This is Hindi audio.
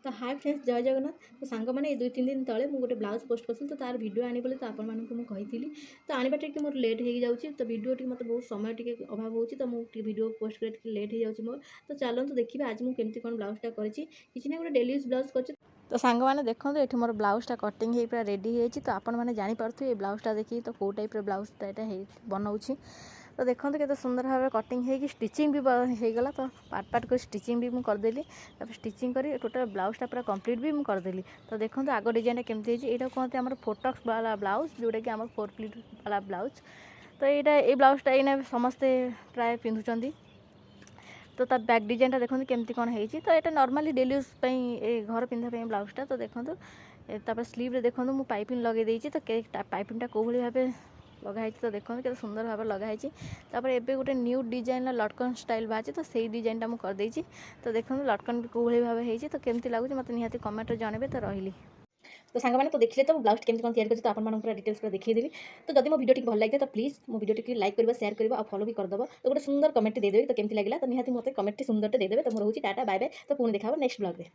तो हाय फ्रेंड्स जय जगन्नाथ। तो सांग मैंने 2-3 दिन तले मुझे गोटे ब्लाउज पोस्ट कर तो तार वीडियो आनी बोली तो आपको तो आने टे मोर लेट हो जाऊँगी तो वीडियो टी मतलब बहुत समय टी अभाव हो तो मुझे वीडियो पोस्ट कर लेट हो जाऊँगी मोर। तो चलते देखिए आज मुझे केमती कौन ब्लाउजटा करी ना गोटे डेली यूज ब्लाउज कर। तो सांग मैंने देखो ये मोर ब्लाउजटा कटिंग हो पूरा रेडी हो तो आपण मैंने जानीपे ये ब्लाउजटा देखिए तो कौ टाइप ब्लाउजटा यहाँ बनाऊँगी। तो देखो केते सुंदर भाव कटिंग हो स्टिचिंग भी होगला तो पार्ट पार्ट कर स्टिचिंग भी मुझे करदेली स्टिचिंग कर टोटल ब्लाउजटा पूरा कंप्लीट भी मुझे करदेली। तो देखो आग डिजाइन केमती यहाँ कहते हैं फोटक्स वाला ब्लाउज जोटा कि आम 4 प्लीट वाला ब्लाउज। तो यहाँ ये ब्लाउजटा ये समस्ते प्राय पिंधुंट। तो ता बैक डिजाइन देखो केमती कौन है तो यहाँ नॉर्मली डेली यूज घर पिंधा ब्लाउजटा। तो देखो स्लीव देखो मुझे पाइपिंग लगे देती तो पाइपिंगटा कौ भाव लगाई तो देखो के सुंदर भाव लगाई। तापर एबे गोटे न्यू डिजाइन लटकन स्टाइल बाहर तो सही डिजाइनटा मुझे करदे। तो देखो लटकन भी कौ भाव है तो केमती लगुच मत निहाती कमेंट जनइबे। तो रही तो सांग मैंने तो देखिए तो ब्लाउज केमती कौन तैयार कर तो आपको पूरा डिटेल्स पूरा देखीदेवी। तो जब मो वीडियो भल लगे तो प्लीज मो वीडियो लाइक करवा शेयर करवा और फॉलो भी करदब। तो गोटे सुंदर कमेंट देदेवे तो केमती लगे तो निहाती मत कमेंट सुंदर देदेवे। तो मोर होची टाटा बाय बाय। तो पुणी देखा नेक्स्ट ब्लॉग रे।